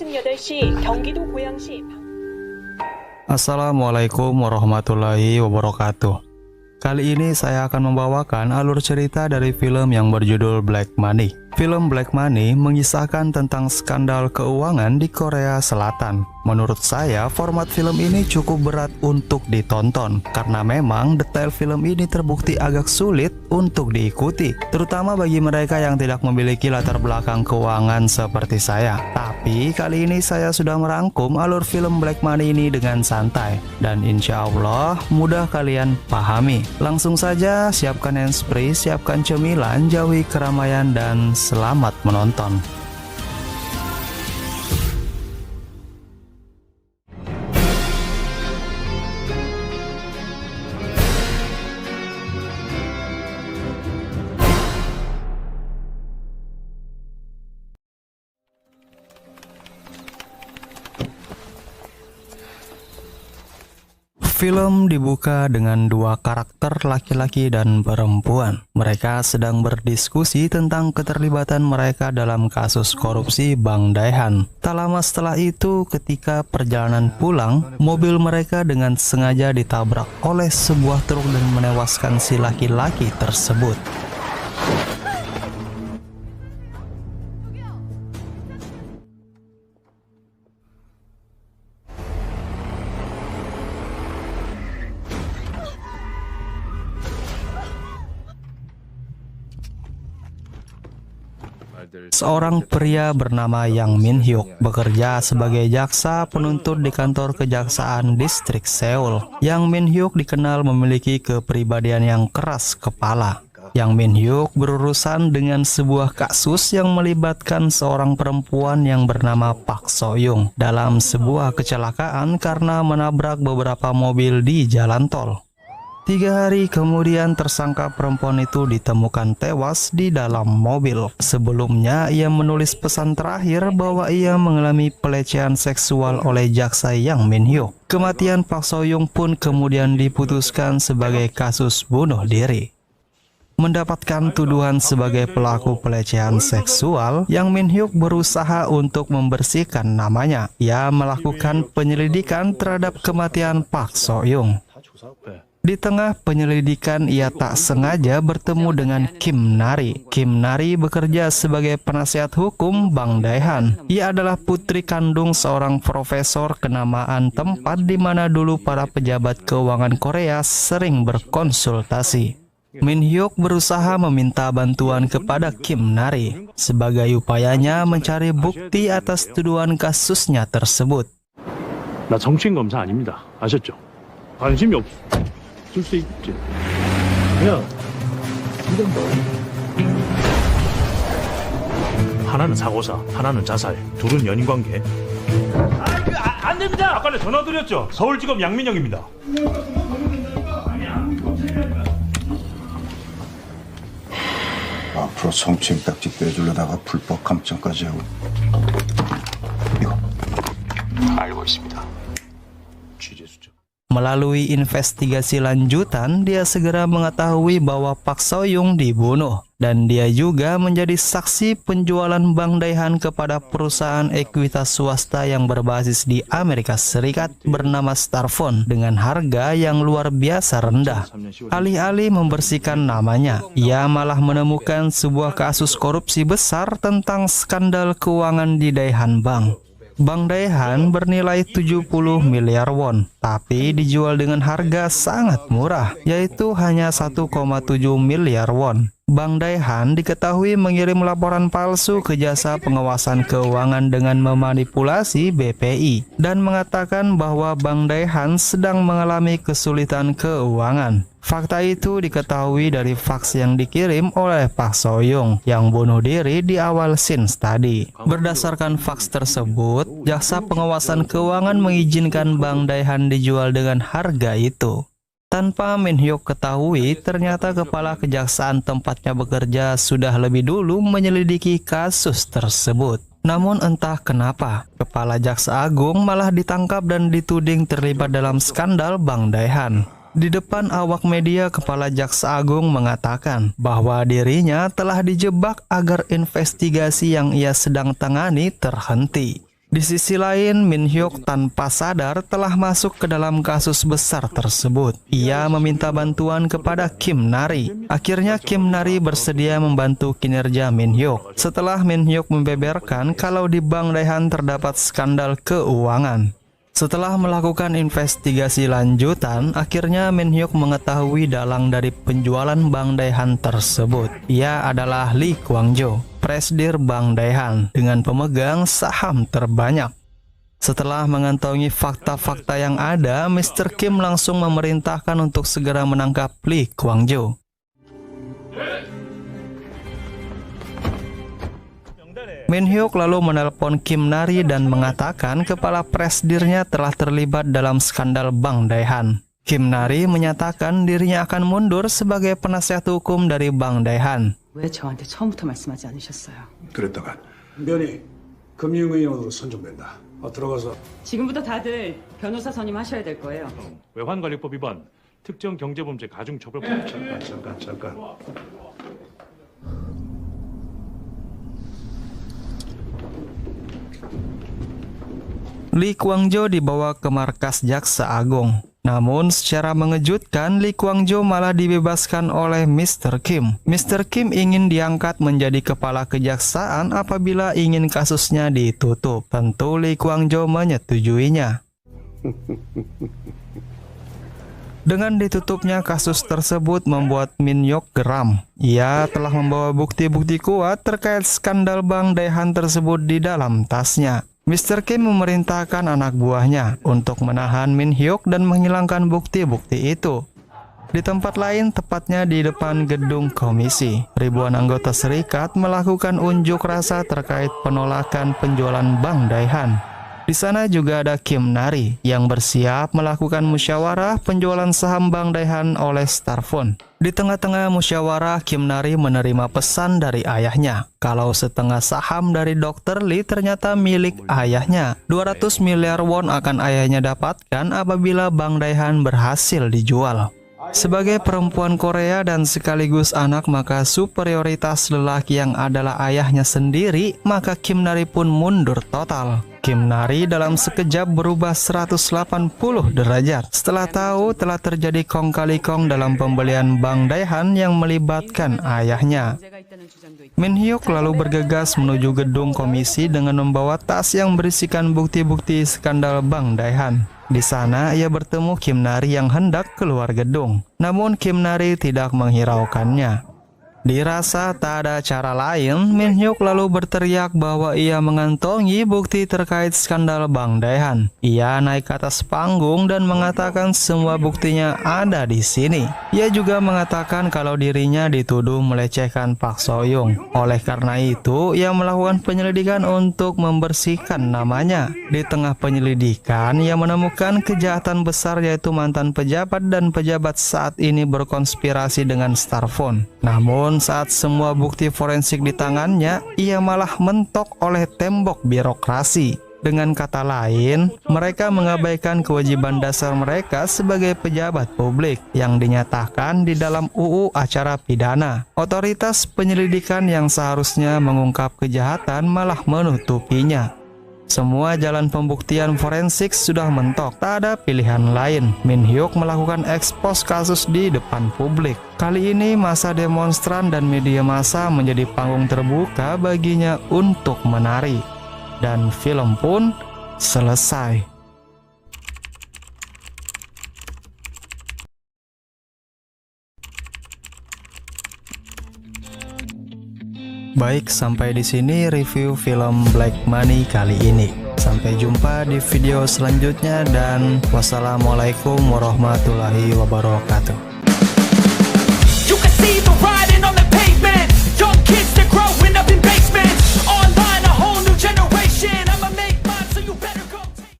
아침 8시 경기도 고양시 Assalamualaikum warahmatullahi wabarakatuh. Kali ini saya akan membawakan alur cerita dari film yang berjudul Black Money. Film Black Money mengisahkan tentang skandal keuangan di Korea Selatan. Menurut saya, format film ini cukup berat untuk ditonton karena memang detail film ini terbukti agak sulit untuk diikuti, terutama bagi mereka yang tidak memiliki latar belakang keuangan seperti saya. Tapi kali ini saya sudah merangkum alur film Black Money ini dengan santai dan insya Allah mudah kalian pahami. Langsung saja siapkan handsfree, siapkan cemilan, jauhi keramaian dan selamat menonton. Film dibuka dengan dua karakter laki-laki dan perempuan. Mereka sedang berdiskusi tentang keterlibatan mereka dalam kasus korupsi Bank Daehan. Tak lama setelah itu, ketika perjalanan pulang, mobil mereka dengan sengaja ditabrak oleh sebuah truk dan menewaskan si laki-laki tersebut. Seorang pria bernama Yang Min Hyuk bekerja sebagai jaksa penuntut di kantor kejaksaan distrik Seoul. Yang Min Hyuk dikenal memiliki kepribadian yang keras kepala. Yang Min Hyuk berurusan dengan sebuah kasus yang melibatkan seorang perempuan yang bernama Park So Young dalam sebuah kecelakaan karena menabrak beberapa mobil di jalan tol. 3 hari kemudian tersangka perempuan itu ditemukan tewas di dalam mobil. Sebelumnya ia menulis pesan terakhir bahwa ia mengalami pelecehan seksual oleh jaksa Yang Min Hyuk. Kematian Park So Young pun kemudian diputuskan sebagai kasus bunuh diri. Mendapatkan tuduhan sebagai pelaku pelecehan seksual, Yang Min Hyuk berusaha untuk membersihkan namanya. Ia melakukan penyelidikan terhadap kematian Park So Young. Di tengah penyelidikan, ia tak sengaja bertemu dengan Kim Nari. Kim Nari bekerja sebagai penasihat hukum Bank Daehan. Ia adalah putri kandung seorang profesor kenamaan tempat di mana dulu para pejabat keuangan Korea sering berkonsultasi. Min Hyuk berusaha meminta bantuan kepada Kim Nari sebagai upayanya mencari bukti atas tuduhan kasusnya tersebut. 나 정치인검사 아닙니다. 아셨죠? 관심이 없을 수 있지. 그냥 이런 거. 하나는 사고사, 하나는 자살, 둘은 연인관계. 안 됩니다. 아까 전화 드렸죠. 서울지검 양민영입니다. 앞으로 성추행 딱지 빼주려다가 불법 감청까지 하고. 이거 알고 있습니다. 취재 수첩. Melalui investigasi lanjutan, dia segera mengetahui bahwa Park So Young dibunuh. Dan dia juga menjadi saksi penjualan Bank Daehan kepada perusahaan ekuitas swasta yang berbasis di Amerika Serikat bernama Starphone dengan harga yang luar biasa rendah. Alih-alih membersihkan namanya, ia malah menemukan sebuah kasus korupsi besar tentang skandal keuangan di Daehan Bank. Bank Daehan bernilai 70 miliar won, tapi dijual dengan harga sangat murah, yaitu hanya 1,7 miliar won. Bank Daehan diketahui mengirim laporan palsu ke jasa pengawasan keuangan dengan memanipulasi BPI dan mengatakan bahwa Bank Daehan sedang mengalami kesulitan keuangan. Fakta itu diketahui dari faks yang dikirim oleh Park So Young yang bunuh diri di awal scenes tadi. Berdasarkan faks tersebut, jasa pengawasan keuangan mengizinkan Bank Daehan dijual dengan harga itu. Tanpa Min Hyuk ketahui, ternyata kepala kejaksaan tempatnya bekerja sudah lebih dulu menyelidiki kasus tersebut. Namun entah kenapa, kepala jaksa agung malah ditangkap dan dituding terlibat dalam skandal Bank Daehan. Di depan awak media, kepala jaksa agung mengatakan bahwa dirinya telah dijebak agar investigasi yang ia sedang tangani terhenti. Di sisi lain, Min Hyuk tanpa sadar telah masuk ke dalam kasus besar tersebut. Ia meminta bantuan kepada Kim Nari. Akhirnya Kim Nari bersedia membantu kinerja Min Hyuk. Setelah Min Hyuk membeberkan kalau di Bang Daehan terdapat skandal keuangan. Setelah melakukan investigasi lanjutan, akhirnya Min Hyuk mengetahui dalang dari penjualan Bang Daehan tersebut. Ia adalah Lee Kwang-jo, presidir Bang Daehan dengan pemegang saham terbanyak. Setelah mengantongi fakta-fakta yang ada, Mr. Kim langsung memerintahkan untuk segera menangkap Lee Kwang-jo. Min Hyuk lalu menelpon Kim Nari dan mengatakan kepala presidirnya telah terlibat dalam skandal Bang Daehan. Kim Nari menyatakan dirinya akan mundur sebagai penasihat hukum dari Bang Daehan. 왜 저한테 처음부터 말씀하지 않으셨어요? 그랬다가 면이 금융위원으로 선정된다. 들어가서 지금부터 다들 변호사 선임하셔야 될 거예요. 외환관리법 위반, 특정 경제범죄 가중처벌법. 잠깐. Lee Kwang-jo dibawa ke markas Jaksa Agung. Namun secara mengejutkan, Lee Kwang-jo malah dibebaskan oleh Mr. Kim. Mr. Kim ingin diangkat menjadi kepala kejaksaan apabila ingin kasusnya ditutup. Tentu Lee Kwang-jo menyetujuinya. Dengan ditutupnya kasus tersebut membuat Min Hyuk geram. Ia telah membawa bukti-bukti kuat terkait skandal Bang Daehan tersebut di dalam tasnya. Mr. Kim memerintahkan anak buahnya untuk menahan Min Hyuk dan menghilangkan bukti-bukti itu. Di tempat lain, tepatnya di depan gedung komisi, ribuan anggota serikat melakukan unjuk rasa terkait penolakan penjualan Bang Daehan. Di sana juga ada Kim Nari yang bersiap melakukan musyawarah penjualan saham Bang Daehan oleh Starphone. Di tengah-tengah musyawarah, Kim Nari menerima pesan dari ayahnya kalau setengah saham dari Dr. Lee ternyata milik ayahnya. 200 miliar won akan ayahnya dapatkan apabila Bang Daehan berhasil dijual. Sebagai perempuan Korea dan sekaligus anak, maka superioritas lelaki yang adalah ayahnya sendiri, maka Kim Nari pun mundur total. Kim Nari dalam sekejap berubah 180 derajat setelah tahu telah terjadi kong kali kong dalam pembelian Bang Daehan yang melibatkan ayahnya. Min Hyuk lalu bergegas menuju gedung komisi dengan membawa tas yang berisikan bukti-bukti skandal Bang Daehan. Di sana ia bertemu Kim Nari yang hendak keluar gedung. Namun Kim Nari tidak menghiraukannya. Dirasa tak ada cara lain, Min Hyuk lalu berteriak bahwa ia mengantongi bukti terkait skandal Bang Daehan. Ia naik ke atas panggung dan mengatakan semua buktinya ada di sini. Ia juga mengatakan kalau dirinya dituduh melecehkan Park So-young. Oleh karena itu, ia melakukan penyelidikan untuk membersihkan namanya. Di tengah penyelidikan, ia menemukan kejahatan besar yaitu mantan pejabat dan pejabat saat ini berkonspirasi dengan Starphone. Namun saat semua bukti forensik di tangannya, ia malah mentok oleh tembok birokrasi. Dengan kata lain, mereka mengabaikan kewajiban dasar mereka sebagai pejabat publik yang dinyatakan di dalam UU Acara Pidana. Otoritas penyelidikan yang seharusnya mengungkap kejahatan malah menutupinya. Semua jalan pembuktian forensik sudah mentok, tak ada pilihan lain. Min Hyuk melakukan ekspos kasus di depan publik. Kali ini masa demonstran dan media massa menjadi panggung terbuka baginya untuk menari. Dan film pun selesai. Baik, sampai di sini review film Black Money kali ini. Sampai jumpa di video selanjutnya dan wassalamualaikum warahmatullahi wabarakatuh.